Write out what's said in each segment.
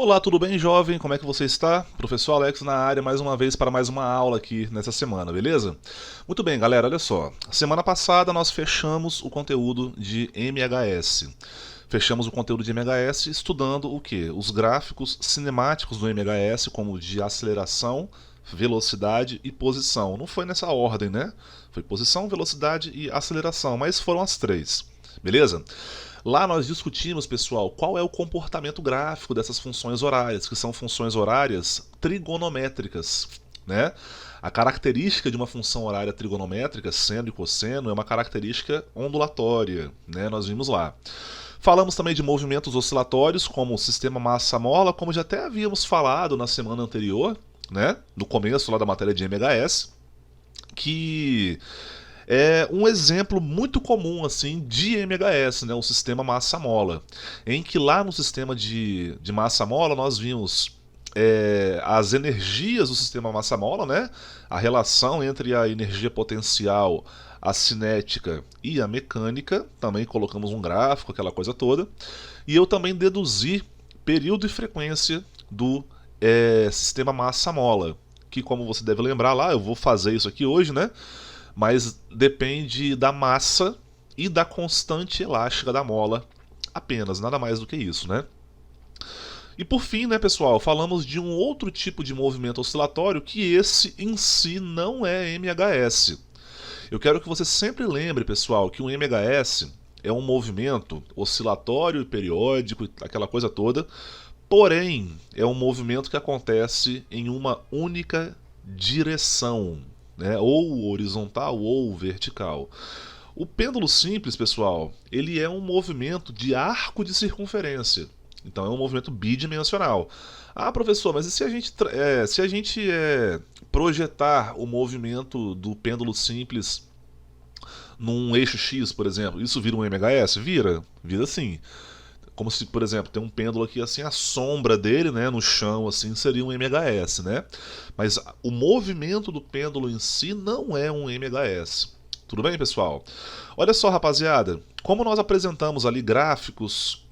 Olá, tudo bem, jovem? Como é que você está? Professor Alex na área mais uma vez para mais uma aula aqui nessa semana, beleza? Muito bem, galera, olha só. Semana passada nós fechamos o conteúdo de MHS. Fechamos o conteúdo de MHS estudando o que? Os gráficos cinemáticos do MHS, como de aceleração, velocidade e posição. Não foi nessa ordem, né? Foi posição, velocidade e aceleração, mas foram as três, beleza? Lá nós discutimos, pessoal, qual é o comportamento gráfico dessas funções horárias, que são funções horárias trigonométricas, né? A característica de uma função horária trigonométrica, seno e cosseno, é uma característica ondulatória, né? Nós vimos lá. Falamos também de movimentos oscilatórios, como o sistema massa-mola, como já até havíamos falado na semana anterior, né? No começo lá da matéria de MHS, que é um exemplo muito comum assim de MHS, né, o sistema massa-mola, em que lá no sistema de massa-mola nós vimos as energias do sistema massa-mola, né, a relação entre a energia potencial, a cinética e a mecânica, também colocamos um gráfico, aquela coisa toda, e eu também deduzi período e frequência do sistema massa-mola, que como você deve lembrar lá, eu vou fazer isso aqui hoje, né, mas depende da massa e da constante elástica da mola apenas, nada mais do que isso, né? E por fim, né, pessoal, falamos de um outro tipo de movimento oscilatório que esse em si não é MHS. Eu quero que você sempre lembre, pessoal, que um MHS é um movimento oscilatório e periódico, aquela coisa toda, porém é um movimento que acontece em uma única direção, né? Ou horizontal ou vertical. O pêndulo simples, pessoal, ele é um movimento de arco de circunferência. Então é um movimento bidimensional. Ah, professor, mas e se a gente projetar o movimento do pêndulo simples num eixo X, por exemplo, isso vira um MHS? Vira sim. Como se, por exemplo, tem um pêndulo aqui assim, a sombra dele, né, no chão assim, seria um MHS, né? Mas o movimento do pêndulo em si não é um MHS. Tudo bem, pessoal? Olha só, rapaziada, como nós apresentamos ali gráficos,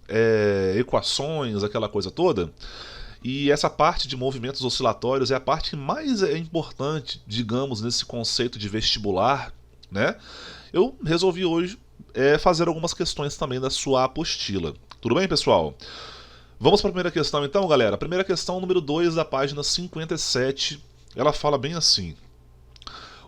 equações, aquela coisa toda, e essa parte de movimentos oscilatórios é a parte mais importante, digamos, nesse conceito de vestibular, né? Eu resolvi hoje fazer algumas questões também da sua apostila. Tudo bem, pessoal? Vamos para a primeira questão então, galera. A primeira questão, número 2 da página 57, ela fala bem assim.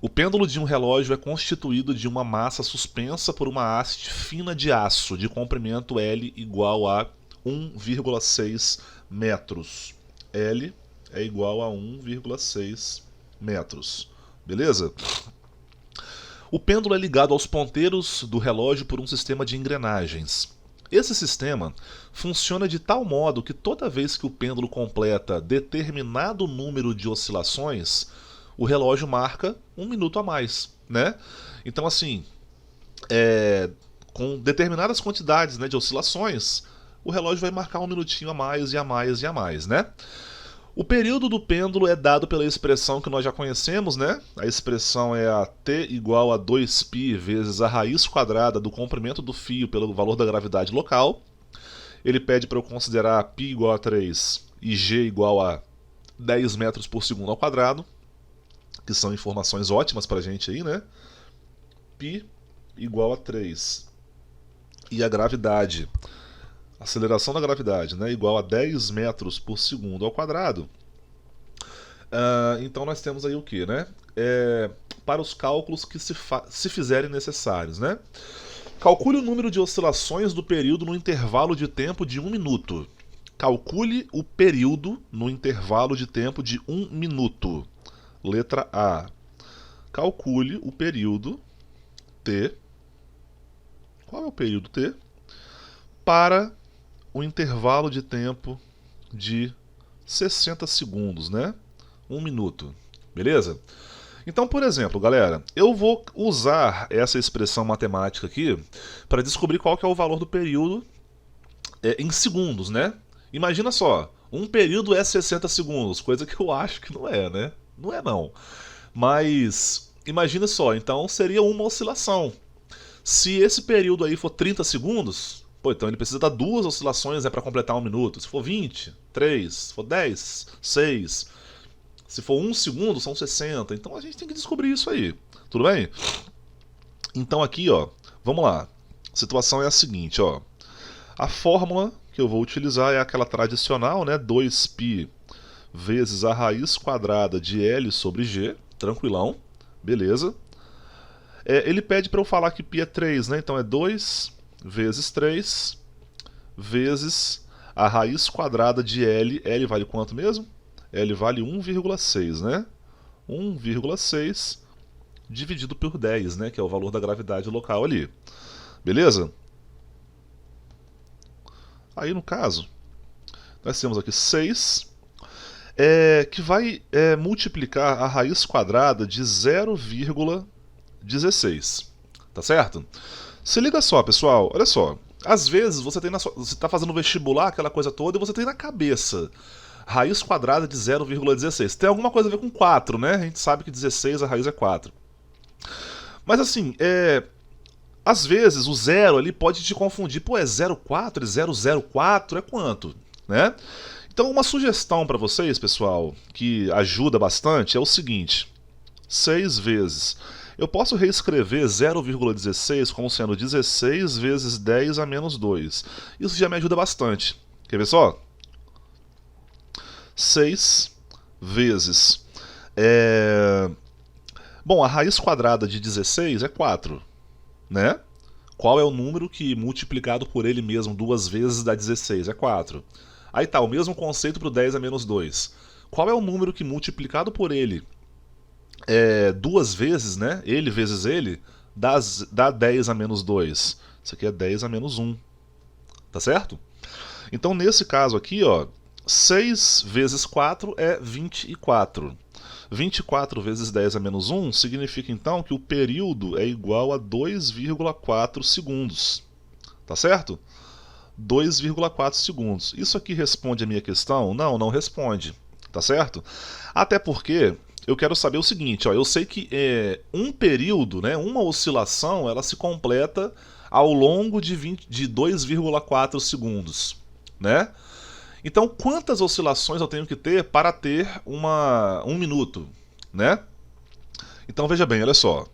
O pêndulo de um relógio é constituído de uma massa suspensa por uma haste fina de aço, de comprimento L igual a 1,6 metros. L é igual a 1,6 metros. Beleza? O pêndulo é ligado aos ponteiros do relógio por um sistema de engrenagens. Esse sistema funciona de tal modo que toda vez que o pêndulo completa determinado número de oscilações, o relógio marca um minuto a mais, né? Então, assim, com determinadas quantidades, né, de oscilações, o relógio vai marcar um minutinho a mais e a mais e a mais, né? O período do pêndulo é dado pela expressão que nós já conhecemos, né? A expressão é a t igual a 2π vezes a raiz quadrada do comprimento do fio pelo valor da gravidade local. Ele pede para eu considerar π igual a 3 e g igual a 10 metros por segundo ao quadrado, que são informações ótimas para a gente aí, né? π igual a 3 e a gravidade, a aceleração da gravidade, né, igual a 10 metros por segundo ao quadrado. Então nós temos aí o que, né? Para os cálculos que se fizerem necessários, né? Calcule o número de oscilações do período no intervalo de tempo de 1 minuto. Calcule o período no intervalo de tempo de 1 minuto. Letra A. Calcule o período T. Qual é o período T? Para o intervalo de tempo de 60 segundos, né? 1 minuto. Beleza? Então, por exemplo, galera, eu vou usar essa expressão matemática aqui para descobrir qual que é o valor do período em segundos, né? Imagina só, um período é 60 segundos, coisa que eu acho que não é, né? Não é não. Mas imagina só, então seria uma oscilação. Se esse período aí for 30 segundos, Pô, então ele precisa dar 2 oscilações, né, para completar 1 minuto. Se for 20, 3. Se for 10, 6. Se for 1 segundo, são 60. Então a gente tem que descobrir isso aí. Tudo bem? Então aqui, ó, vamos lá. A situação é a seguinte, ó. A fórmula que eu vou utilizar é aquela tradicional, né? 2π vezes a raiz quadrada de L sobre G. Tranquilão. Beleza. Ele pede para eu falar que π é 3, né? Então é 2 vezes 3 vezes a raiz quadrada de L. L vale quanto mesmo? L vale 1,6, né? 1,6 dividido por 10, né? Que é o valor da gravidade local ali. Beleza? Aí no caso, nós temos aqui 6, que vai multiplicar a raiz quadrada de 0,16. Tá certo? Se liga só, pessoal, olha só. Às vezes você está fazendo vestibular, aquela coisa toda, e você tem na cabeça raiz quadrada de 0,16. Tem alguma coisa a ver com 4, né? A gente sabe que 16 a raiz é 4. Mas assim, às vezes o zero ali pode te confundir. Pô, é 0,4? 004 é quanto? Né? Então uma sugestão para vocês, pessoal, que ajuda bastante, é o seguinte. 6 vezes... Eu posso reescrever 0,16 como sendo 16 vezes 10 a menos 2. Isso já me ajuda bastante. Quer ver só? 6 vezes... Bom, a raiz quadrada de 16 é 4, né? Qual é o número que multiplicado por ele mesmo 2 vezes dá 16? É 4. Aí tá, o mesmo conceito para o 10 a menos 2. Qual é o número que multiplicado por ele 2 vezes, né? Ele vezes ele, dá 10 a menos 2. Isso aqui é 10 a menos 1. Tá certo? Então, nesse caso aqui, ó, 6 vezes 4 é 24. 24 vezes 10 a menos 1 significa, então, que o período é igual a 2,4 segundos. Tá certo? 2,4 segundos. Isso aqui responde a minha questão? Não, não responde. Tá certo? Até porque eu quero saber o seguinte, ó, eu sei que um período, né, uma oscilação, ela se completa ao longo de 2,4 segundos, né? Então, quantas oscilações eu tenho que ter para ter 1 minuto, né? Então, veja bem, olha só.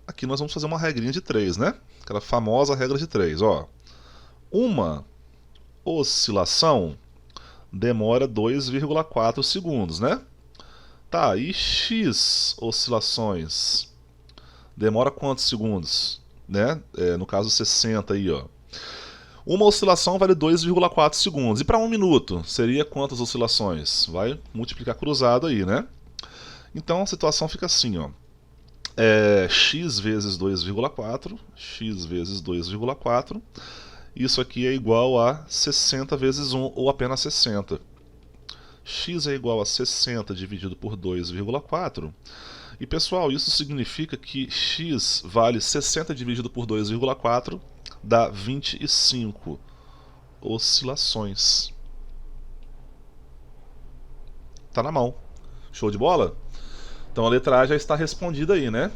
Aqui nós vamos fazer uma regrinha de 3, né? Aquela famosa regra de 3, ó. Uma oscilação demora 2,4 segundos, né? Tá, e x oscilações demora quantos segundos? Né? No caso 60 aí, ó. Uma oscilação vale 2,4 segundos. E para 1 minuto, seria quantas oscilações? Vai multiplicar cruzado aí, né? Então a situação fica assim, ó. X vezes 2,4, x vezes 2,4. Isso aqui é igual a 60 vezes 1, ou apenas 60. X é igual a 60 dividido por 2,4. E pessoal, isso significa que x vale 60 dividido por 2,4, dá 25 oscilações. Tá na mão. Show de bola? Então a letra A já está respondida aí, né?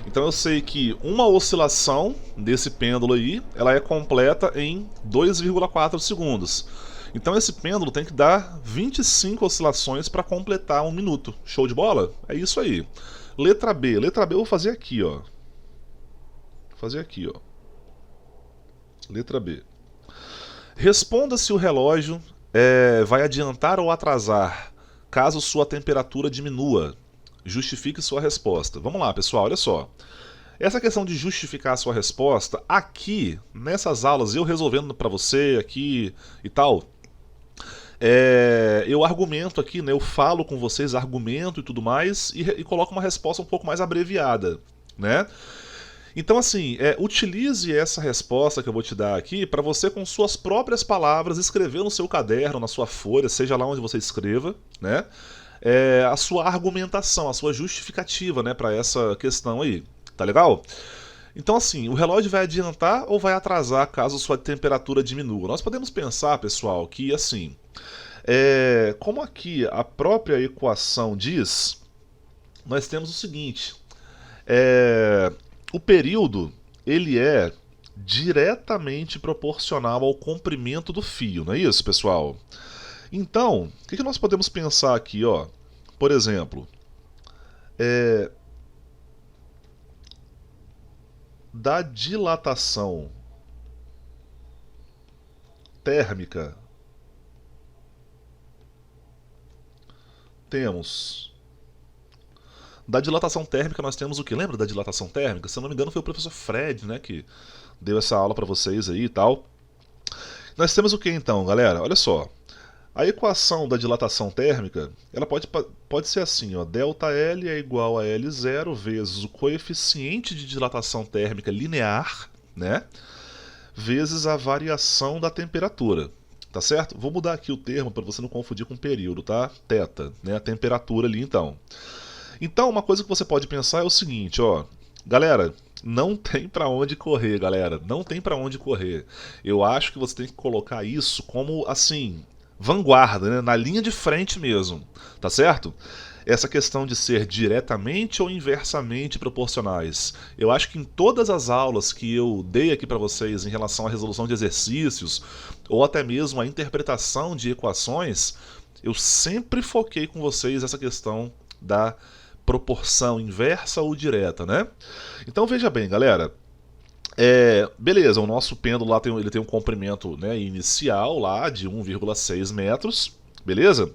Então eu sei que uma oscilação desse pêndulo aí, ela é completa em 2,4 segundos. Então esse pêndulo tem que dar 25 oscilações para completar 1 minuto. Show de bola? É isso aí. Letra B. Letra B eu vou fazer aqui, ó. Vou fazer aqui, ó. Letra B. Responda se o relógio vai adiantar ou atrasar, caso sua temperatura diminua. Justifique sua resposta. Vamos lá, pessoal, olha só. Essa questão de justificar a sua resposta, aqui, nessas aulas, eu resolvendo para você aqui e tal, eu argumento aqui, né, eu falo com vocês, argumento e tudo mais, e coloco uma resposta um pouco mais abreviada, né? Então, assim, utilize essa resposta que eu vou te dar aqui para você, com suas próprias palavras, escrever no seu caderno, na sua folha, seja lá onde você escreva, né? A sua argumentação, a sua justificativa, né, para essa questão aí. Tá legal? Então, assim, o relógio vai adiantar ou vai atrasar caso sua temperatura diminua? Nós podemos pensar, pessoal, que assim, como aqui a própria equação diz, nós temos o seguinte, o período, ele é diretamente proporcional ao comprimento do fio, não é isso, pessoal? Então, o que nós podemos pensar aqui, ó? Por exemplo, da dilatação térmica, temos... Da dilatação térmica nós temos o que? Lembra da dilatação térmica? Se eu não me engano foi o professor Fred, né, que deu essa aula para vocês aí e tal. Nós temos o que então, galera? Olha só. A equação da dilatação térmica, ela pode ser assim, ó, ΔL é igual a L0 vezes o coeficiente de dilatação térmica linear, né, vezes a variação da temperatura, tá certo? Vou mudar aqui o termo para você não confundir com período, tá? Θ, né, a temperatura ali então. Então, uma coisa que você pode pensar é o seguinte, ó, galera, não tem para onde correr, galera, não tem para onde correr. Eu acho que você tem que colocar isso como, assim, vanguarda, né? Na linha de frente mesmo, tá certo? Essa questão de ser diretamente ou inversamente proporcionais. Eu acho que em todas as aulas que eu dei aqui para vocês em relação à resolução de exercícios, ou até mesmo a interpretação de equações, eu sempre foquei com vocês essa questão da proporção inversa ou direta, né? Então veja bem, galera, beleza, o nosso pêndulo lá ele tem um comprimento, né, inicial lá de 1,6 metros, beleza?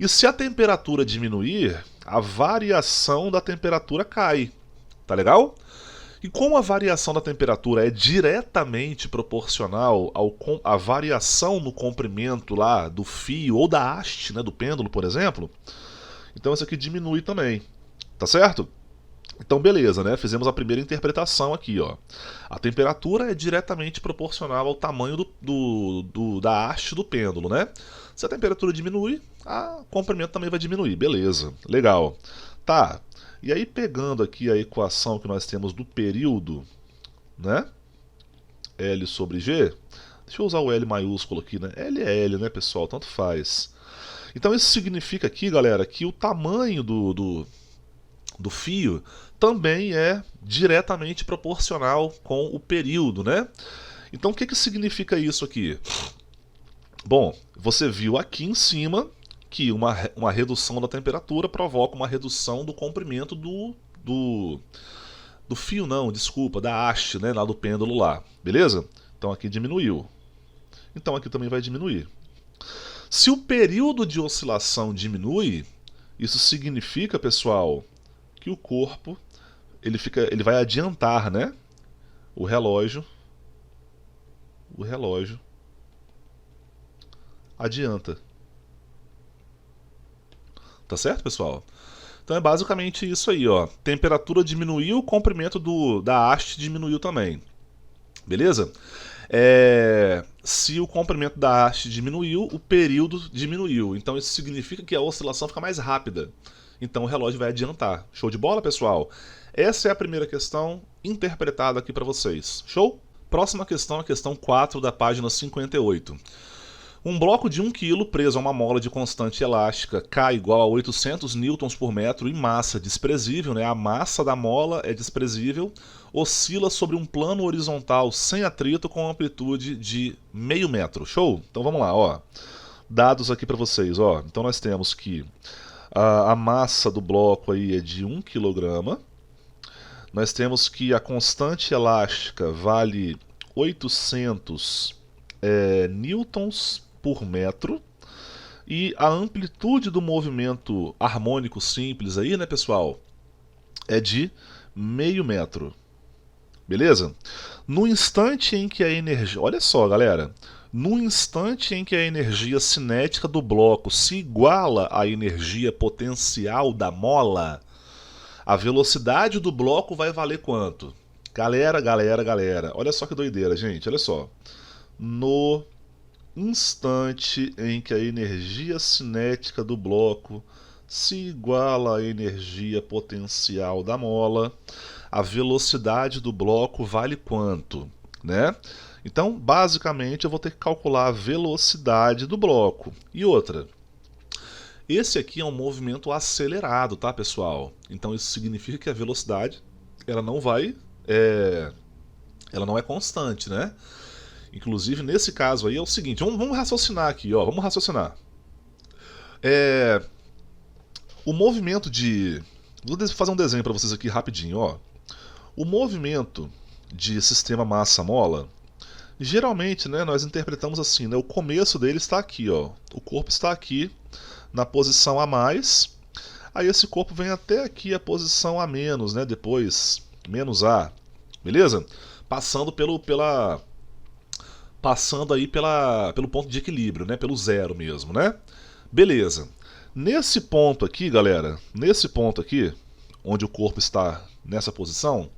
E se a temperatura diminuir, a variação da temperatura cai, tá legal? E como a variação da temperatura é diretamente proporcional à variação no comprimento lá do fio ou da haste, né, do pêndulo, por exemplo, então isso aqui diminui também, tá certo? Então beleza, né? Fizemos a primeira interpretação aqui, ó. A temperatura é diretamente proporcional ao tamanho da haste do pêndulo, né? Se a temperatura diminui, o comprimento também vai diminuir, beleza, legal. Tá, e aí pegando aqui a equação que nós temos do período, né? L sobre G, deixa eu usar o L maiúsculo aqui, né? L é L, né, pessoal? Tanto faz. Então isso significa aqui, galera, que o tamanho do fio também é diretamente proporcional com o período, né? Então o que significa isso aqui? Bom, você viu aqui em cima que uma redução da temperatura provoca uma redução do comprimento do fio, não, desculpa, da haste, né, lá do pêndulo lá, beleza? Então aqui diminuiu. Então aqui também vai diminuir. Se o período de oscilação diminui, isso significa, pessoal, que o corpo ele vai adiantar, né? O relógio adianta. Tá certo, pessoal? Então é basicamente isso aí, ó. Temperatura diminuiu, o comprimento da haste diminuiu também. Beleza? Se o comprimento da haste diminuiu, o período diminuiu. Então isso significa que a oscilação fica mais rápida. Então o relógio vai adiantar. Show de bola, pessoal? Essa é a primeira questão interpretada aqui para vocês. Show? Próxima questão, a questão 4 da página 58. Um bloco de 1 kg preso a uma mola de constante elástica K igual a 800 newtons por metro em massa desprezível, né? A massa da mola é desprezível, oscila sobre um plano horizontal sem atrito com amplitude de meio metro. Show? Então vamos lá, ó. Dados aqui para vocês, ó. Então nós temos que a massa do bloco aí é de 1 kg. Nós temos que a constante elástica vale 800 newtons por metro. E a amplitude do movimento harmônico simples aí, né, pessoal, é de meio metro. Beleza? No instante em que a energia... Olha só, galera. No instante em que a energia cinética do bloco se iguala à energia potencial da mola, a velocidade do bloco vai valer quanto? Galera, olha só que doideira, gente, olha só. No instante em que a energia cinética do bloco se iguala à energia potencial da mola, a velocidade do bloco vale quanto, né? Então, basicamente, eu vou ter que calcular a velocidade do bloco. E outra, esse aqui é um movimento acelerado, tá, pessoal? Então isso significa que a velocidade ela não vai ela não é constante, né? Inclusive, nesse caso aí é o seguinte, vamos raciocinar aqui, ó, vamos raciocinar. O movimento de... Vou fazer um desenho para vocês aqui rapidinho, ó. O movimento de sistema massa-mola, geralmente, né, nós interpretamos assim, né, o começo dele está aqui, ó. O corpo está aqui na posição a mais, aí esse corpo vem até aqui a posição a menos, né, depois menos a, beleza? Passando pelo ponto de equilíbrio, né, pelo zero mesmo, né? Beleza. Nesse ponto aqui, galera, nesse ponto aqui, onde o corpo está nessa posição,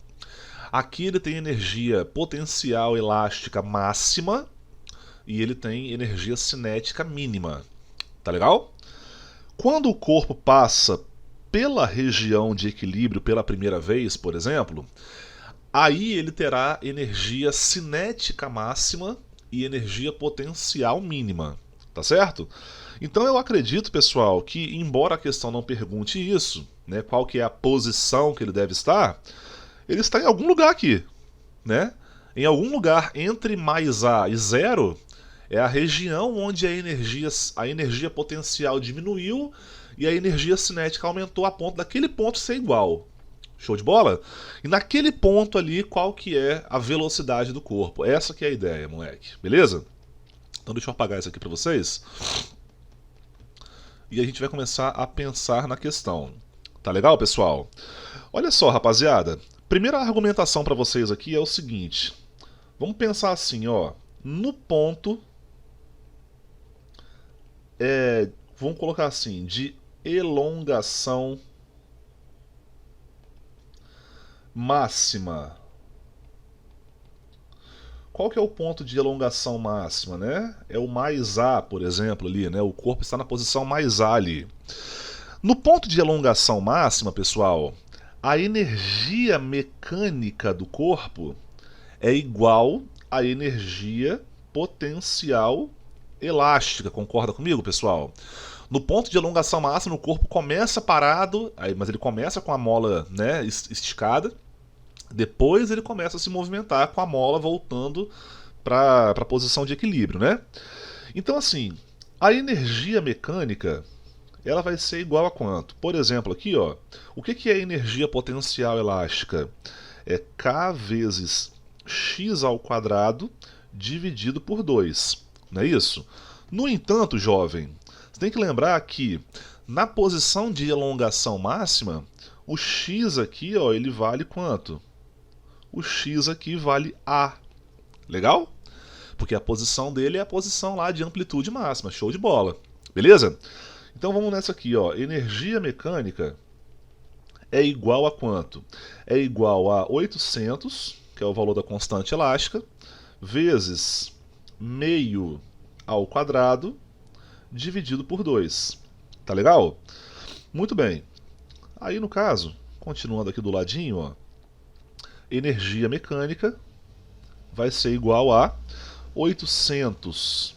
aqui ele tem energia potencial elástica máxima e ele tem energia cinética mínima. Tá legal? Quando o corpo passa pela região de equilíbrio pela primeira vez, por exemplo, aí ele terá energia cinética máxima e energia potencial mínima. Tá certo? Então eu acredito, pessoal, que embora a questão não pergunte isso, né, qual que é a posição que ele deve estar, ele está em algum lugar aqui, né? Em algum lugar entre mais A e zero é a região onde a energia potencial diminuiu e a energia cinética aumentou a ponto daquele ponto ser igual. Show de bola? E naquele ponto ali, qual que é a velocidade do corpo? Essa que é a ideia, moleque. Beleza? Então deixa eu apagar isso aqui para vocês. E a gente vai começar a pensar na questão. Tá legal, pessoal? Olha só, rapaziada. Primeira argumentação para vocês aqui é o seguinte. Vamos pensar assim, ó. No ponto... vamos colocar assim, de elongação máxima. Qual que é o ponto de elongação máxima, né? É o mais A, por exemplo, ali, né? O corpo está na posição mais A ali. No ponto de elongação máxima, pessoal, a energia mecânica do corpo é igual à energia potencial elástica. Concorda comigo, pessoal? No ponto de elongação máxima, o corpo começa parado, mas ele começa com a mola, né, esticada. Depois ele começa a se movimentar com a mola voltando para a posição de equilíbrio, né? Então, assim, a energia mecânica ela vai ser igual a quanto? Por exemplo, aqui, ó, o que é energia potencial elástica? É K vezes x ao quadrado dividido por 2, não é isso? No entanto, jovem, você tem que lembrar que na posição de elongação máxima, o x aqui, ó, ele vale quanto? O x aqui vale A. Legal? Porque a posição dele é a posição lá de amplitude máxima. Show de bola. Beleza? Então vamos nessa aqui, ó. Energia mecânica é igual a quanto? É igual a 800, que é o valor da constante elástica, vezes meio ao quadrado, dividido por 2. Tá legal? Muito bem. Aí no caso, continuando aqui do ladinho, ó, energia mecânica vai ser igual a 800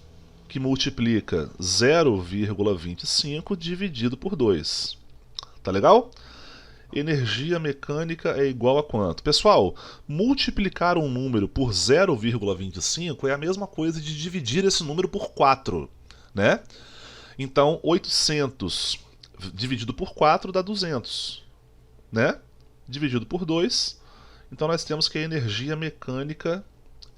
que multiplica 0,25 dividido por 2. Tá legal? Energia mecânica é igual a quanto? Pessoal, multiplicar um número por 0,25 é a mesma coisa de dividir esse número por 4, né? Então, 800 dividido por 4 dá 200, né? Dividido por 2, então nós temos que a energia mecânica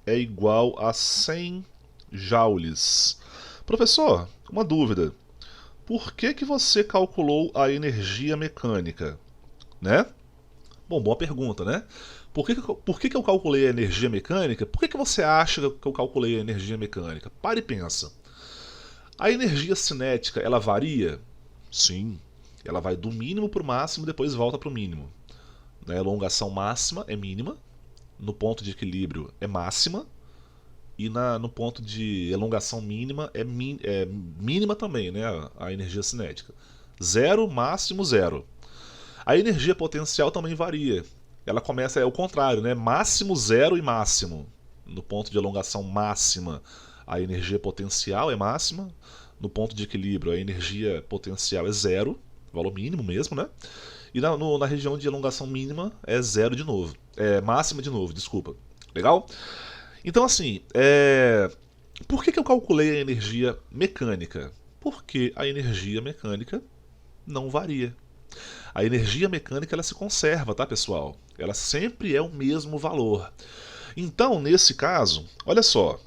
é igual a 100 joules. Professor, uma dúvida. Por que você calculou a energia mecânica? Né? Bom, boa pergunta, né? Por que eu calculei a energia mecânica? Por que você acha que eu calculei a energia mecânica? Para e pensa. A energia cinética, ela varia? Sim. Ela vai do mínimo para o máximo e depois volta para o mínimo. A elongação máxima é mínima, no ponto de equilíbrio é máxima, e no ponto de elongação mínima é mínima também, né, a energia cinética. Zero, máximo, zero. A energia potencial também varia. Ela começa, é o contrário, né, máximo, zero e máximo. No ponto de elongação máxima, a energia potencial é máxima. No ponto de equilíbrio, a energia potencial é zero, valor mínimo mesmo, né? E na região de elongação mínima é zero de novo. É máxima de novo, desculpa. Legal? Então assim, por que eu calculei a energia mecânica? Porque a energia mecânica não varia. A energia mecânica ela se conserva, tá, pessoal? Ela sempre é o mesmo valor. Então, nesse caso, olha só.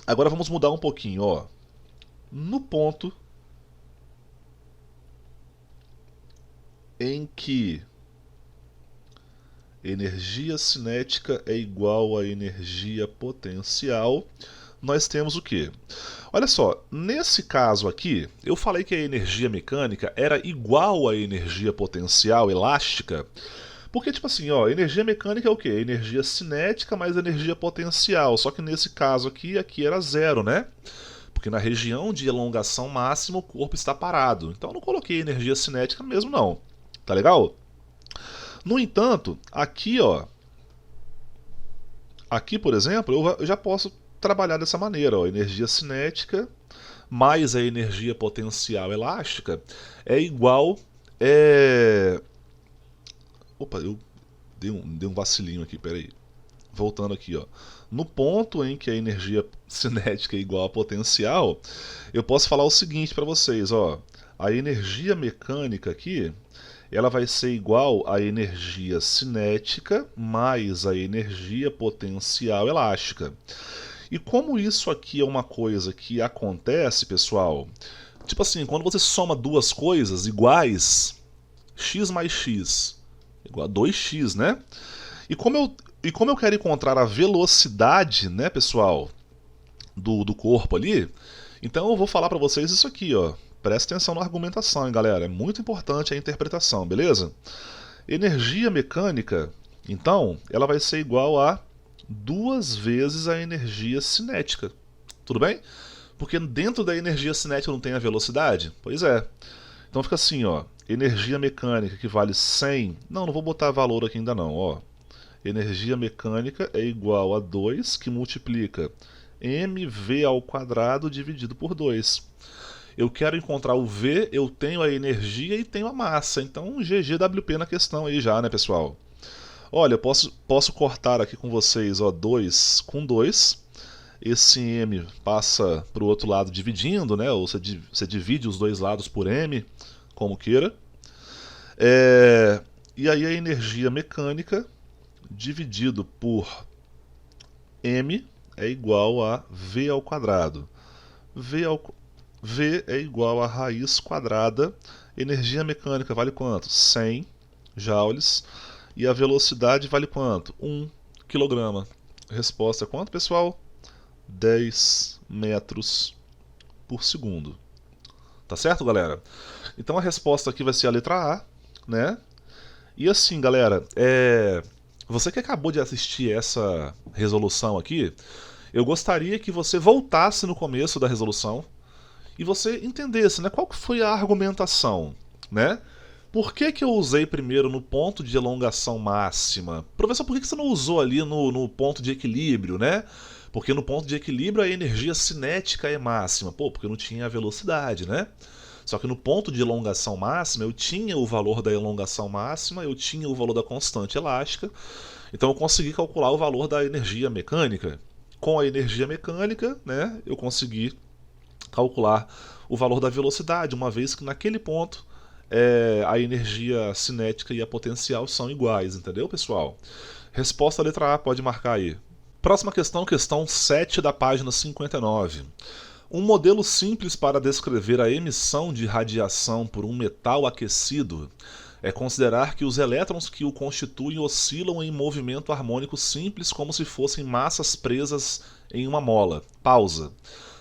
Agora vamos mudar um pouquinho, ó. No ponto em que energia cinética é igual a energia potencial, nós temos o quê? Olha só, nesse caso aqui, eu falei que a energia mecânica era igual à energia potencial elástica, porque, tipo assim, ó, energia mecânica é o quê? Energia cinética mais energia potencial, só que nesse caso aqui era zero, né? Porque na região de elongação máxima o corpo está parado. Então eu não coloquei energia cinética mesmo não. Tá legal? No entanto, aqui, ó, aqui, por exemplo, eu já posso trabalhar dessa maneira, ó, energia cinética mais a energia potencial elástica é igual Opa, eu dei um vacilinho aqui, peraí. Voltando aqui, ó. No ponto em que a energia cinética é igual a potencial, eu posso falar o seguinte para vocês, ó. A energia mecânica aqui, ela vai ser igual à energia cinética mais a energia potencial elástica. E como isso aqui é uma coisa que acontece, pessoal, tipo assim, quando você soma duas coisas iguais, x mais x igual a 2x, né? E como eu quero encontrar a velocidade, né, pessoal, do corpo ali, então eu vou falar para vocês isso aqui, ó. Presta atenção na argumentação, hein, galera. É muito importante a interpretação, beleza? Energia mecânica, então, ela vai ser igual a 2 vezes a energia cinética. Tudo bem? Porque dentro da energia cinética não tem a velocidade? Pois é. Então fica assim, ó. Energia mecânica que vale 100. Não vou botar valor aqui ainda não, ó. Energia mecânica é igual a 2 que multiplica mv ao quadrado dividido por 2. Eu quero encontrar o V, eu tenho a energia e tenho a massa. Então GGWP na questão aí já, né, pessoal? Olha, eu posso cortar aqui com vocês, ó, 2 com 2. Esse M passa para o outro lado dividindo, né? Ou você divide os dois lados por M, como queira. E aí a energia mecânica dividido por M é igual a V ao quadrado. V é igual a raiz quadrada. Energia mecânica vale quanto? 100 joules. E a velocidade vale quanto? 1 kg. Resposta é quanto, pessoal? 10 metros por segundo. Tá certo, galera? Então a resposta aqui vai ser a letra A, né? E assim, galera, você que acabou de assistir essa resolução aqui, eu gostaria que você voltasse no começo da resolução e você entendesse, né, qual que foi a argumentação, né? Por que eu usei primeiro no ponto de elongação máxima? Professor, por que você não usou ali no ponto de equilíbrio, né? Porque no ponto de equilíbrio a energia cinética é máxima. Pô, porque eu não tinha a velocidade, né? Só que no ponto de elongação máxima eu tinha o valor da elongação máxima, eu tinha o valor da constante elástica, então eu consegui calcular o valor da energia mecânica. Com a energia mecânica, né, eu consegui calcular o valor da velocidade, uma vez que naquele ponto a energia cinética e a potencial são iguais, entendeu, pessoal? Resposta letra A, pode marcar aí. Próxima questão, questão 7 da página 59. Um modelo simples para descrever a emissão de radiação por um metal aquecido é considerar que os elétrons que o constituem oscilam em movimento harmônico simples como se fossem massas presas em uma mola. Pausa.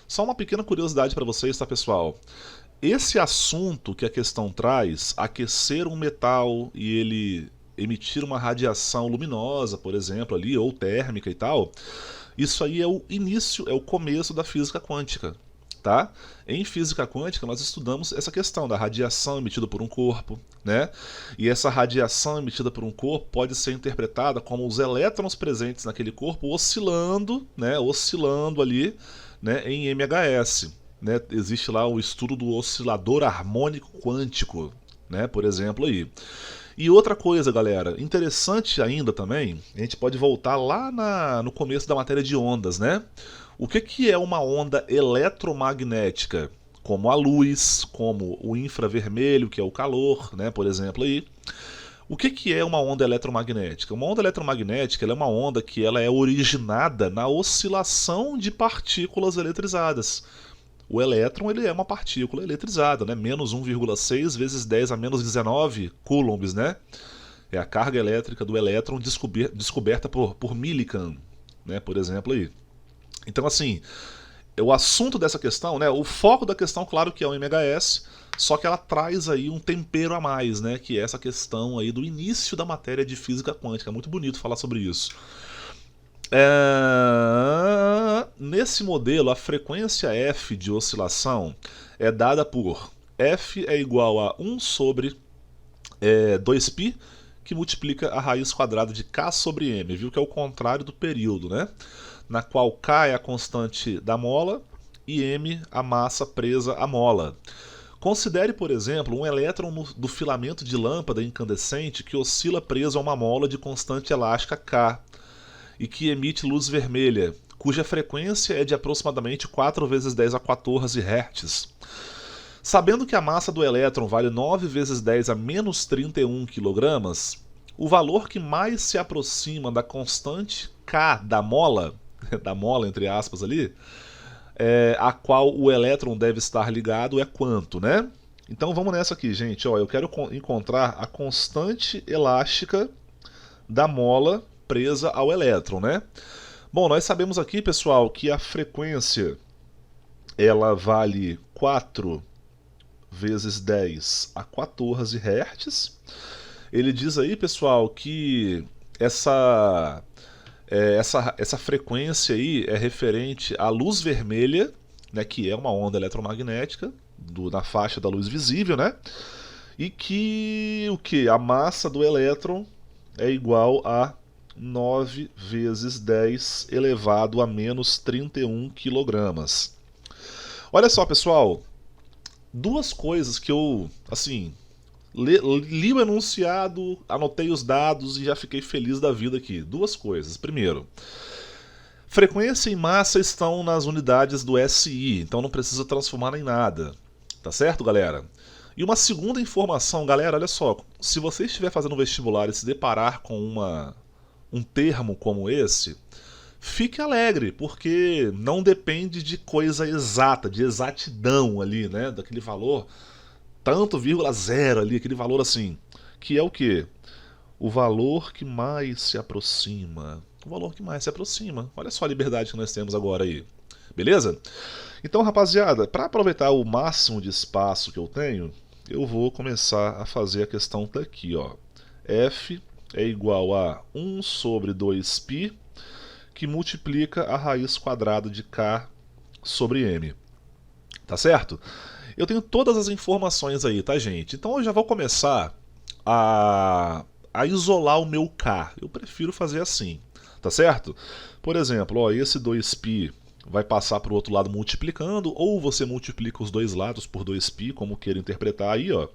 Só uma pequena curiosidade para vocês, tá, pessoal? Esse assunto que a questão traz, aquecer um metal e ele emitir uma radiação luminosa, por exemplo, ali, ou térmica e tal, isso aí é o início, é o começo da física quântica. Tá? Em física quântica nós estudamos essa questão da radiação emitida por um corpo, né? E essa radiação emitida por um corpo pode ser interpretada como os elétrons presentes naquele corpo oscilando, né? Oscilando ali, né? Em MHS, né? Existe lá o estudo do oscilador harmônico quântico, né? Por exemplo aí. E outra coisa, galera, interessante ainda também, a gente pode voltar lá no começo da matéria de ondas, né? O que é uma onda eletromagnética? Como a luz, como o infravermelho, que é o calor, né, por exemplo aí. O que é uma onda eletromagnética? Uma onda eletromagnética ela é uma onda que ela é originada na oscilação de partículas eletrizadas. O elétron ele é uma partícula eletrizada, né? Menos 1,6 vezes 10 a menos 19 coulombs, né? É a carga elétrica do elétron descoberta por Millikan, né? Por exemplo aí. Então assim, o assunto dessa questão, né? O foco da questão, claro que é o MHS, só que ela traz aí um tempero a mais, né? Que é essa questão aí do início da matéria de física quântica. É muito bonito falar sobre isso. Nesse modelo, a frequência f de oscilação é dada por f é igual a 1 sobre 2π, que multiplica a raiz quadrada de k sobre m, viu que é o contrário do período, né? Na qual k é a constante da mola e m a massa presa à mola. Considere, por exemplo, um elétron do filamento de lâmpada incandescente que oscila preso a uma mola de constante elástica k e que emite luz vermelha, cuja frequência é de aproximadamente 4 vezes 10 a 14 Hz. Sabendo que a massa do elétron vale 9 vezes 10 a menos 31 kg, o valor que mais se aproxima da constante K da mola entre aspas ali, a qual o elétron deve estar ligado é quanto, né? Então vamos nessa aqui, gente. Ó, eu quero encontrar a constante elástica da mola presa ao elétron, né? Bom, nós sabemos aqui, pessoal, que a frequência ela vale 4 vezes 10 a 14 Hz. Ele diz aí, pessoal, que essa frequência aí é referente à luz vermelha, né, que é uma onda eletromagnética na faixa da luz visível, né? E que a massa do elétron é igual a 9 vezes 10 elevado a menos 31 kg. Olha só, pessoal, duas coisas que eu, assim, li o enunciado, anotei os dados e já fiquei feliz da vida aqui. Duas coisas. Primeiro, frequência e massa estão nas unidades do SI, então não precisa transformar em nada. Tá certo, galera? E uma segunda informação, galera, olha só. Se você estiver fazendo vestibular e se deparar com um termo como esse, fique alegre, porque não depende de coisa exata, de exatidão ali, né? Daquele valor tanto vírgula zero ali, aquele valor assim, que é o quê? O valor que mais se aproxima. O valor que mais se aproxima. Olha só a liberdade que nós temos agora aí. Beleza? Então, rapaziada, para aproveitar o máximo de espaço que eu tenho, eu vou começar a fazer a questão daqui, ó. F é igual a 1 sobre 2π, que multiplica a raiz quadrada de k sobre m. Tá certo? Eu tenho todas as informações aí, tá, gente? Então eu já vou começar a isolar o meu k. Eu prefiro fazer assim, tá certo? Por exemplo, ó, esse 2π vai passar para o outro lado multiplicando, ou você multiplica os dois lados por 2π, como queira interpretar aí, ó.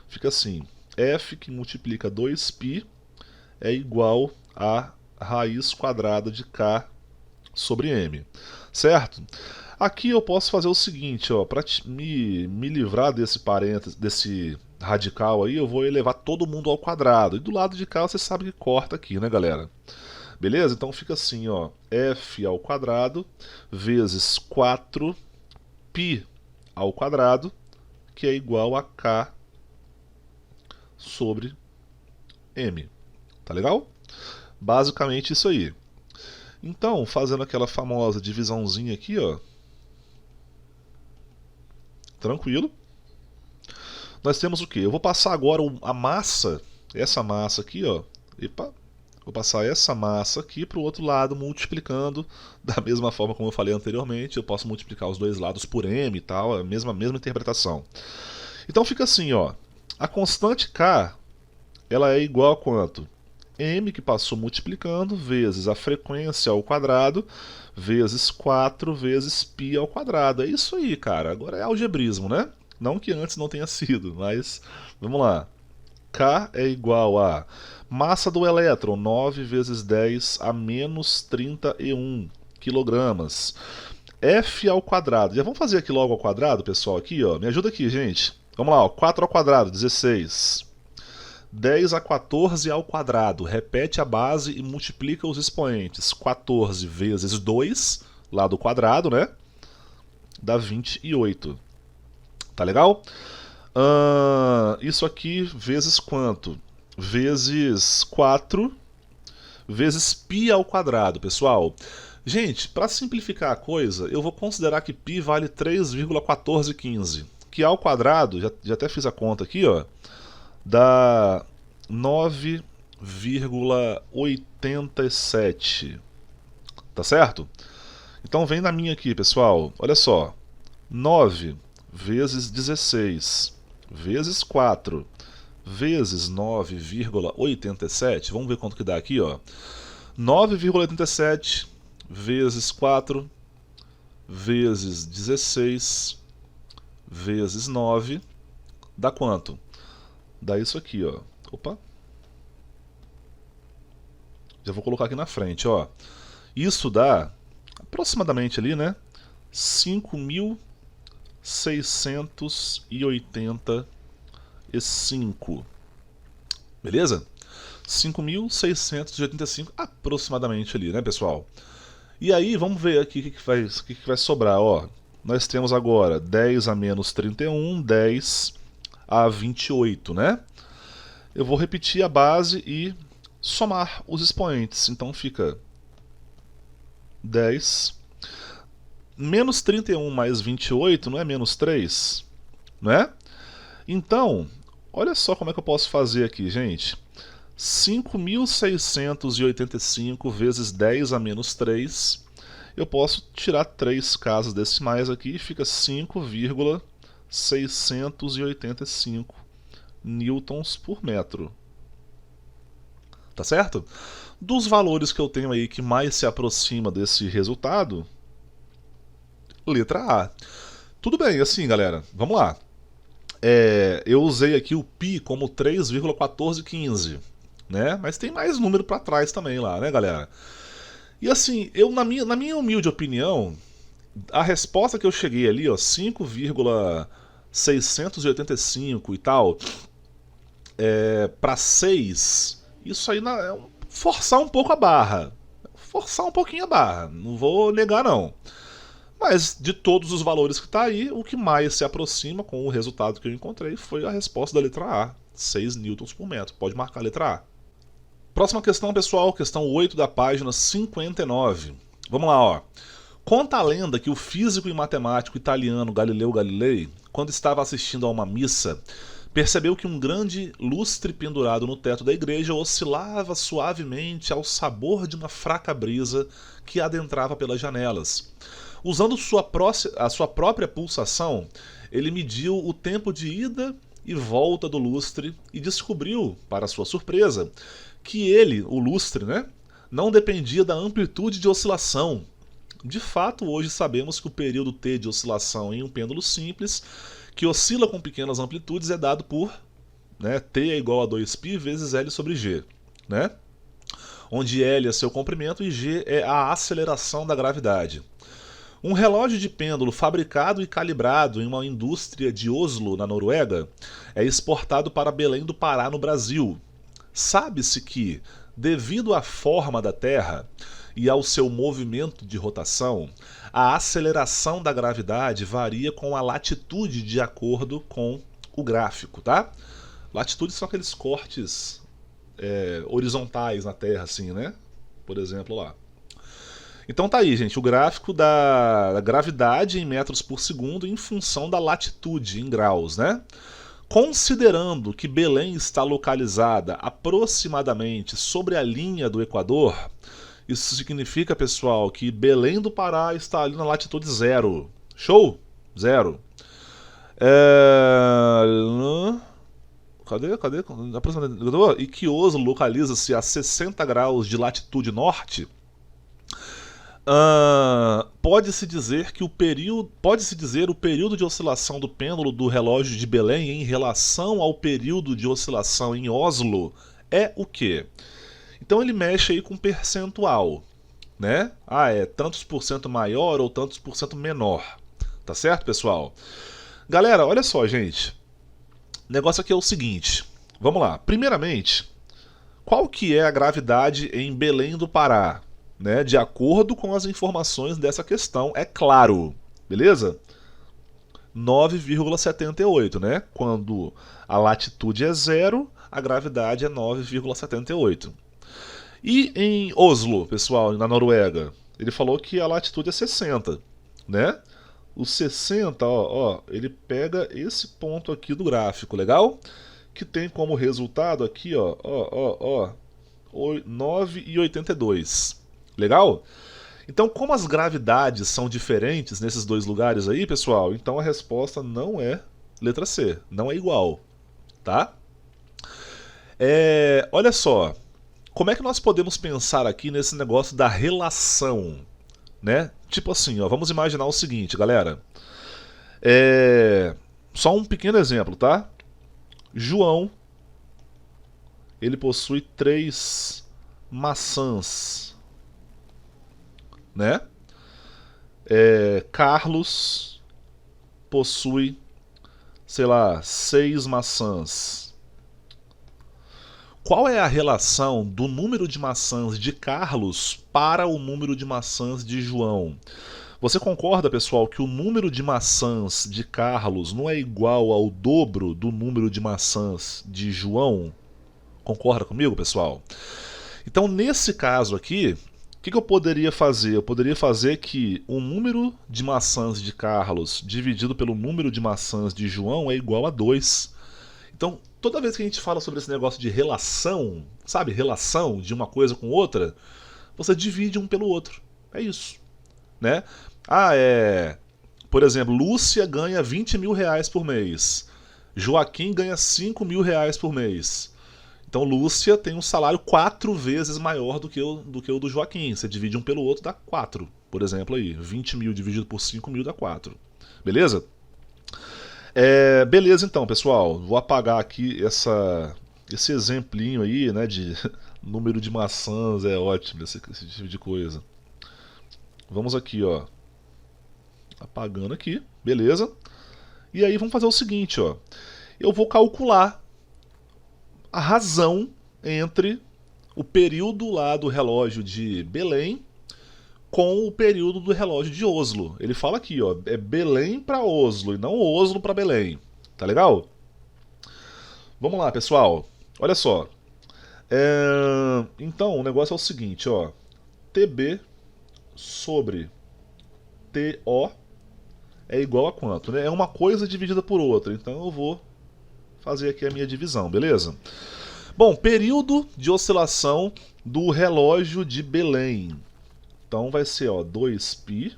Fica assim, f que multiplica 2π é igual a raiz quadrada de k sobre m, certo? Aqui eu posso fazer o seguinte, ó, para me livrar desse parênteses, desse radical aí, eu vou elevar todo mundo ao quadrado. E do lado de cá você sabe que corta aqui, né, galera? Beleza? Então fica assim, ó, f ao quadrado vezes 4π ao quadrado, que é igual a k sobre m. Tá legal? Basicamente isso aí. Então, fazendo aquela famosa divisãozinha aqui, ó, tranquilo. Nós temos o que? Eu vou passar agora a massa, essa massa aqui, ó. Epa, vou passar essa massa aqui para o outro lado, multiplicando da mesma forma como eu falei anteriormente. Eu posso multiplicar os dois lados por m e tal, a mesma interpretação. Então fica assim, ó. A constante k, ela é igual a quanto? M, que passou multiplicando, vezes a frequência ao quadrado, vezes 4 vezes π ao quadrado. É isso aí, cara. Agora é algebrismo, né? Não que antes não tenha sido, mas vamos lá. K é igual a massa do elétron, 9 vezes 10 a menos 31 quilogramas. F ao quadrado. Já vamos fazer aqui logo ao quadrado, pessoal? Aqui, ó. Me ajuda aqui, gente. Vamos lá, ó. 4 ao quadrado, 16. 10 a 14 ao quadrado. Repete a base e multiplica os expoentes. 14 vezes 2, lá do quadrado, né? Dá 28. Tá legal? Isso aqui vezes quanto? Vezes 4 vezes π ao quadrado, pessoal. Gente, para simplificar a coisa, eu vou considerar que π vale 3,1415, que ao quadrado, já até fiz a conta aqui, ó, dá 9,87. Tá certo? Então vem na minha aqui, pessoal. Olha só. 9 vezes 16 vezes 4 vezes 9,87. Vamos ver quanto que dá aqui, ó. 9,87 vezes 4 vezes 16 vezes 9 dá quanto? Dá isso aqui, ó. Opa. Já vou colocar aqui na frente, ó. Isso dá aproximadamente ali, né? 5.685. Beleza? 5.685 aproximadamente ali, né, pessoal? E aí, vamos ver aqui o que vai sobrar, ó. Nós temos agora 10 a menos 31, 10 a 28, né? Eu vou repetir a base e somar os expoentes. Então fica 10. Menos 31 mais 28 não é menos 3? Não é? Então, olha só como é que eu posso fazer aqui, gente. 5.685 vezes 10 a menos 3. Eu posso tirar 3 casas decimais aqui e fica 5,685 newtons por metro. Tá certo? Dos valores que eu tenho aí que mais se aproxima desse resultado, letra A. Tudo bem, assim, galera, vamos lá. Eu usei aqui o π como 3,1415, né? Mas tem mais número para trás também lá, né, galera? E assim, na minha humilde opinião, a resposta que eu cheguei ali, ó, 5,685 e tal, para 6, isso aí é forçar um pouco a barra. Forçar um pouquinho a barra, não vou negar não. Mas de todos os valores que está aí, o que mais se aproxima com o resultado que eu encontrei foi a resposta da letra A, 6 newtons por metro. Pode marcar a letra A. Próxima questão, pessoal, questão 8 da página 59. Vamos lá, ó. Conta a lenda que o físico e matemático italiano Galileu Galilei, quando estava assistindo a uma missa, percebeu que um grande lustre pendurado no teto da igreja oscilava suavemente ao sabor de uma fraca brisa que adentrava pelas janelas. Usando a sua própria pulsação, ele mediu o tempo de ida e volta do lustre e descobriu, para sua surpresa, que ele, o lustre, né, não dependia da amplitude de oscilação. De fato, hoje sabemos que o período t de oscilação em um pêndulo simples, que oscila com pequenas amplitudes, é dado por, né, t é igual a 2π vezes L sobre g, né, onde L é seu comprimento e g é a aceleração da gravidade. Um relógio de pêndulo fabricado e calibrado em uma indústria de Oslo, na Noruega, é exportado para Belém do Pará, no Brasil. Sabe-se que, devido à forma da Terra e ao seu movimento de rotação, a aceleração da gravidade varia com a latitude de acordo com o gráfico, tá? Latitudes são aqueles cortes horizontais na Terra, assim, né? Por exemplo, lá. Então tá aí, gente, o gráfico da gravidade em metros por segundo em função da latitude em graus, né? Considerando que Belém está localizada aproximadamente sobre a linha do Equador, isso significa, pessoal, que Belém do Pará está ali na latitude 0. Show? 0. Cadê? E que Oslo localiza-se a 60 graus de latitude norte. pode-se dizer que o período de oscilação do pêndulo do relógio de Belém em relação ao período de oscilação em Oslo é o quê? Então ele mexe aí com percentual, né? Ah, é tantos por cento maior ou tantos por cento menor. Tá certo, pessoal? Galera, olha só, gente. O negócio aqui é o seguinte. Vamos lá. Primeiramente, qual que é a gravidade em Belém do Pará? Né? De acordo com as informações dessa questão, é claro. Beleza? 9,78, né? Quando a latitude é 0, a gravidade é 9,78. E em Oslo, pessoal, na Noruega, ele falou que a latitude é 60, né? O 60, ele pega esse ponto aqui do gráfico, legal? Que tem como resultado aqui, 9,82. Legal? Então, como as gravidades são diferentes nesses dois lugares aí, pessoal, então a resposta não é letra C, não é igual, tá? Olha só, como é que nós podemos pensar aqui nesse negócio da relação, né? Tipo assim, vamos imaginar o seguinte, galera. Só um pequeno exemplo, tá? João, ele possui 3 maçãs, né? Carlos possui, sei lá, 6 maçãs. Qual é a relação do número de maçãs de Carlos para o número de maçãs de João? Você concorda, pessoal, que o número de maçãs de Carlos não é igual ao dobro do número de maçãs de João? Concorda comigo, pessoal? Então, nesse caso aqui, o que eu poderia fazer? Eu poderia fazer que o número de maçãs de Carlos dividido pelo número de maçãs de João é igual a 2. Então, toda vez que a gente fala sobre esse negócio de relação, sabe, relação de uma coisa com outra, você divide um pelo outro. É isso, né? Por exemplo, Lúcia ganha 20 mil reais por mês. Joaquim ganha 5 mil reais por mês. Então, Lúcia tem um salário 4 vezes maior do que o do Joaquim. Você divide um pelo outro, dá 4, por exemplo, aí. 20 mil dividido por 5 mil dá 4. Beleza? Beleza, então, pessoal. Vou apagar aqui esse exemplinho aí, né, de número de maçãs. É ótimo esse tipo de coisa. Vamos aqui, apagando aqui, beleza? E aí vamos fazer o seguinte, eu vou calcular a razão entre o período lá do relógio de Belém com o período do relógio de Oslo. Ele fala aqui, é Belém para Oslo e não Oslo para Belém. Tá legal? Vamos lá, pessoal. Olha só. Então, o negócio é o seguinte, TB sobre TO é igual a quanto? Né? É uma coisa dividida por outra. Então eu vou fazer aqui a minha divisão, beleza? Bom, período de oscilação do relógio de Belém. Então vai ser 2π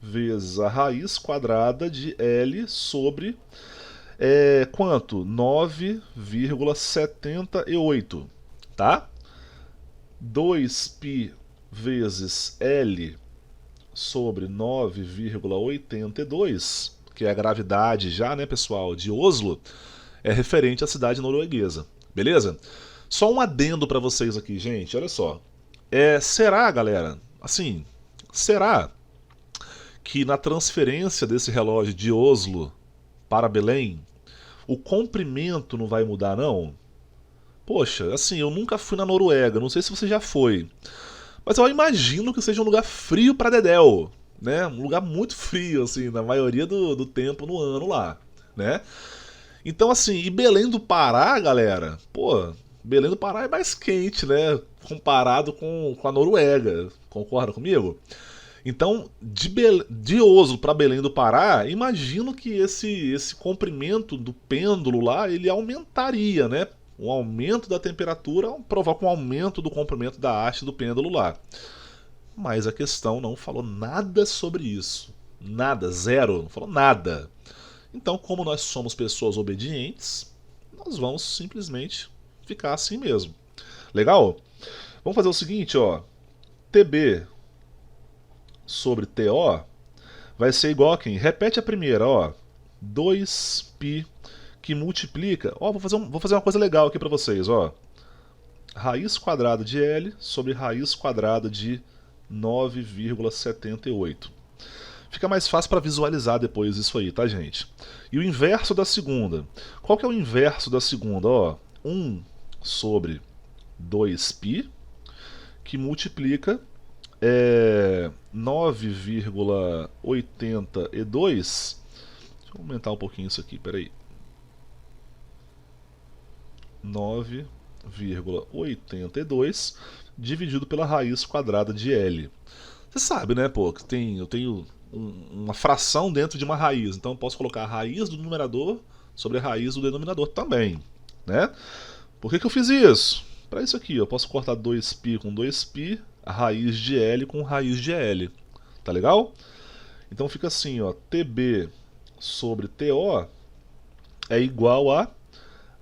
vezes a raiz quadrada de L sobre quanto? 9,78, tá? 2π vezes L sobre 9,82, que é a gravidade já, né, pessoal, de Oslo, é referente à cidade norueguesa, beleza? Só um adendo para vocês aqui, gente, olha só. Será, galera, assim, será que na transferência desse relógio de Oslo para Belém, o comprimento não vai mudar, não? Poxa, assim, eu nunca fui na Noruega, não sei se você já foi, mas eu imagino que seja um lugar frio pra dedéu, né? Um lugar muito frio, assim, na maioria do tempo no ano lá, né? Então, assim, e Belém do Pará, galera, pô, Belém do Pará é mais quente, né? Comparado com a Noruega, concorda comigo? Então, de Oslo para Belém do Pará, imagino que esse comprimento do pêndulo lá, ele aumentaria, né? Um aumento da temperatura provoca um aumento do comprimento da haste do pêndulo lá. Mas a questão não falou nada sobre isso. Nada, zero, não falou nada. Então, como nós somos pessoas obedientes, nós vamos simplesmente ficar assim mesmo. Legal? Vamos fazer o seguinte, TB sobre TO vai ser igual a quem? Repete a primeira, ó. 2π que multiplica... Ó, vou fazer uma coisa legal aqui para vocês, ó. Raiz quadrada de L sobre raiz quadrada de 9,78. Fica mais fácil para visualizar depois isso aí, tá, gente? E o inverso da segunda. Qual que é o inverso da segunda? Ó, 1 sobre 2π que multiplica 9,82. Deixa eu aumentar um pouquinho isso aqui, peraí. 9,82 dividido pela raiz quadrada de L. Você sabe, né, pô, que eu tenho uma fração dentro de uma raiz, então eu posso colocar a raiz do numerador sobre a raiz do denominador também, né? Por que eu fiz isso? Para isso aqui, eu posso cortar 2π com 2π, a raiz de L com raiz de L, tá legal? Então fica assim, ó, TB sobre TO é igual a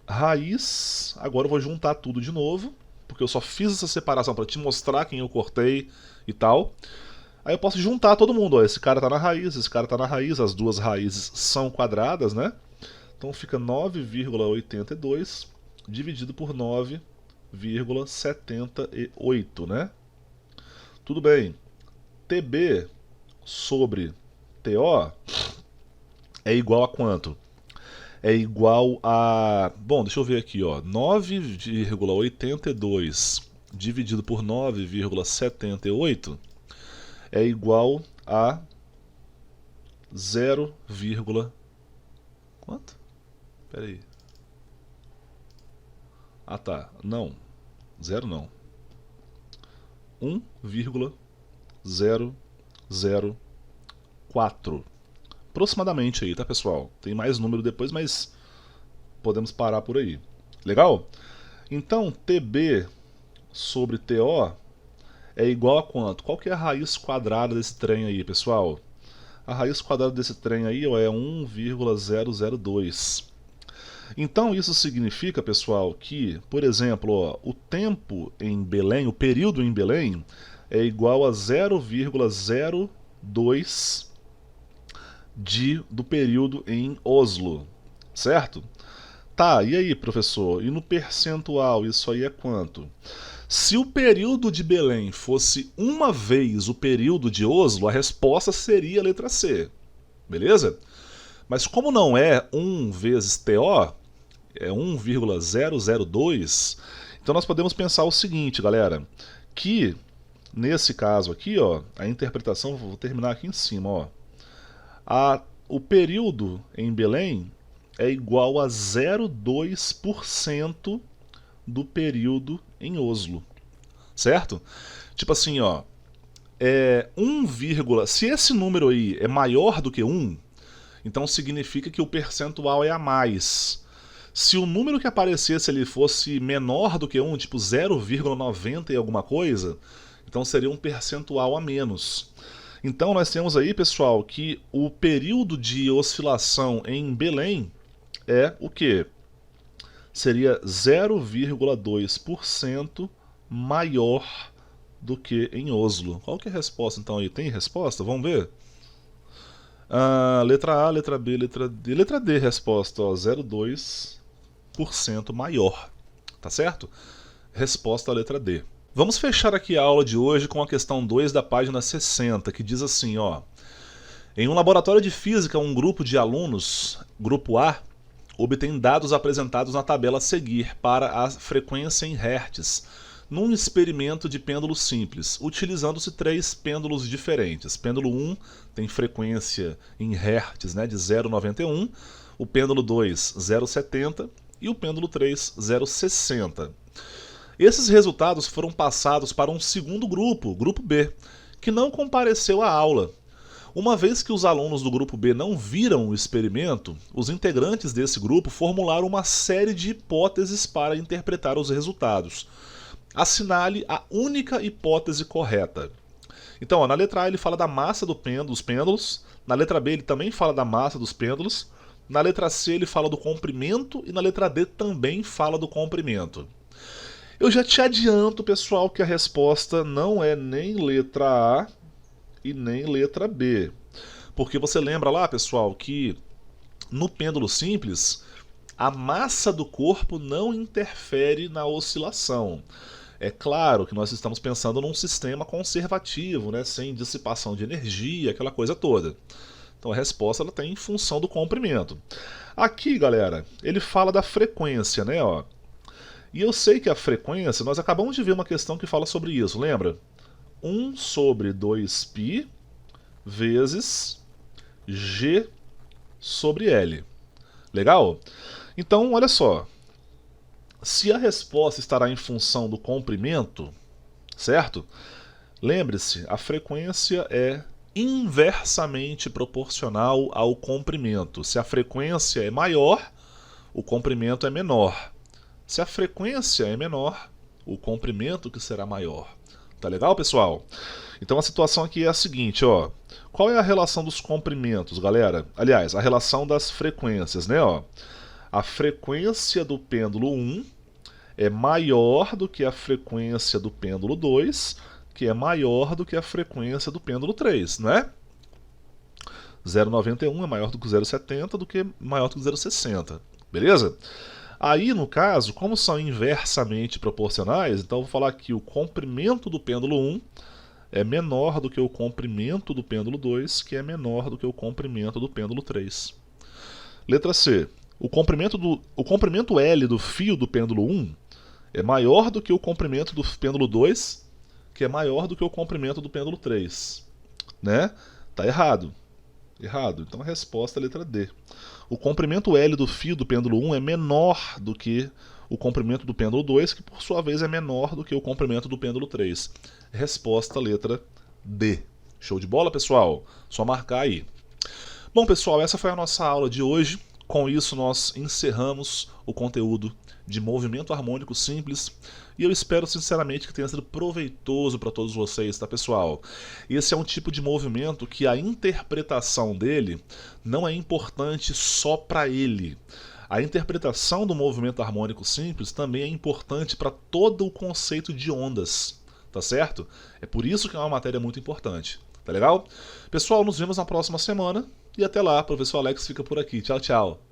raiz, agora eu vou juntar tudo de novo, porque eu só fiz essa separação para te mostrar quem eu cortei e tal. Aí eu posso juntar todo mundo, ó, esse cara tá na raiz, esse cara tá na raiz, as duas raízes são quadradas, né? Então fica 9,82 dividido por 9,78, né? Tudo bem. TB sobre TO é igual a quanto? É igual a... Bom, deixa eu ver aqui, ó. 9,82 dividido por 9,78 é igual a 0, quanto? Pera aí. Ah, tá. Não. 0 não. 1,004. Aproximadamente aí, tá, pessoal? Tem mais número depois, mas podemos parar por aí. Legal? Então, TB sobre TO é igual a quanto? Qual que é a raiz quadrada desse trem aí, pessoal? A raiz quadrada desse trem aí ó, é 1,002. Então isso significa, pessoal, que, por exemplo, ó, o tempo em Belém, o período em Belém, é igual a 0,02 do período em Oslo, certo? Tá, e aí, professor? E no percentual, isso aí é quanto? Se o período de Belém fosse uma vez o período de Oslo, a resposta seria a letra C, beleza? Mas como não é 1 vezes TO, é 1,002, então nós podemos pensar o seguinte, galera, que nesse caso aqui, ó, a interpretação, vou terminar aqui em cima, ó, o período em Belém é igual a 0,2% do período em Oslo, certo? Tipo assim, ó, 1, se esse número aí é maior do que 1, então significa que o percentual é a mais. Se o número que aparecesse ele fosse menor do que 1, tipo 0,90 e alguma coisa, então seria um percentual a menos. Então nós temos aí, pessoal, que o período de oscilação em Belém é o quê? Seria 0,2% maior do que em Oslo. Qual que é a resposta então aí? Tem resposta? Vamos ver? Letra A, letra B, letra D. Letra D, resposta, 0,2% maior. Tá certo? Resposta à letra D. Vamos fechar aqui a aula de hoje com a questão 2 da página 60, que diz assim, ó. Em um laboratório de física, um grupo de alunos, grupo A, obtém dados apresentados na tabela a seguir para a frequência em hertz, num experimento de pêndulo simples, utilizando-se 3 pêndulos diferentes. Pêndulo 1 tem frequência em hertz, né, de 0,91, o pêndulo 2, 0,70 e o pêndulo 3, 0,60. Esses resultados foram passados para um segundo grupo, grupo B, que não compareceu à aula. Uma vez que os alunos do grupo B não viram o experimento, os integrantes desse grupo formularam uma série de hipóteses para interpretar os resultados. Assinale a única hipótese correta. Então, ó, na letra A ele fala da massa dos pêndulos, na letra B ele também fala da massa dos pêndulos, na letra C ele fala do comprimento e na letra D também fala do comprimento. Eu já te adianto, pessoal, que a resposta não é nem letra A e nem letra B. Porque você lembra lá, pessoal, que no pêndulo simples, a massa do corpo não interfere na oscilação. É claro que nós estamos pensando num sistema conservativo, né, sem dissipação de energia, aquela coisa toda. Então a resposta ela tem em função do comprimento. Aqui, galera, ele fala da frequência, né? Ó. E eu sei que a frequência, nós acabamos de ver uma questão que fala sobre isso, lembra? 1 sobre 2π vezes G sobre L. Legal? Então, olha só. Se a resposta estará em função do comprimento, certo? Lembre-se, a frequência é inversamente proporcional ao comprimento. Se a frequência é maior, o comprimento é menor. Se a frequência é menor, o comprimento que será maior. Tá legal, pessoal? Então a situação aqui é a seguinte, ó. Qual é a relação dos comprimentos, galera? Aliás, a relação das frequências, né, ó? A frequência do pêndulo 1 é maior do que a frequência do pêndulo 2, que é maior do que a frequência do pêndulo 3, não é? 0,91 é maior do que 0,70 do que maior do que 0,60, beleza? Aí, no caso, como são inversamente proporcionais, então eu vou falar que o comprimento do pêndulo 1 é menor do que o comprimento do pêndulo 2, que é menor do que o comprimento do pêndulo 3. Letra C. O comprimento L do fio do pêndulo 1 é maior do que o comprimento do pêndulo 2, que é maior do que o comprimento do pêndulo 3. Né? Tá errado. Errado. Então a resposta é a letra D. O comprimento L do fio do pêndulo 1 é menor do que o comprimento do pêndulo 2, que por sua vez é menor do que o comprimento do pêndulo 3. Resposta letra D. Show de bola, pessoal? Só marcar aí. Bom, pessoal, essa foi a nossa aula de hoje. Com isso, nós encerramos o conteúdo de movimento harmônico simples e eu espero sinceramente que tenha sido proveitoso para todos vocês, tá, pessoal? Esse é um tipo de movimento que a interpretação dele não é importante só para ele. A interpretação do movimento harmônico simples também é importante para todo o conceito de ondas, tá certo? É por isso que é uma matéria muito importante, tá legal? Pessoal, nos vemos na próxima semana e até lá, professor Alex fica por aqui. Tchau, tchau!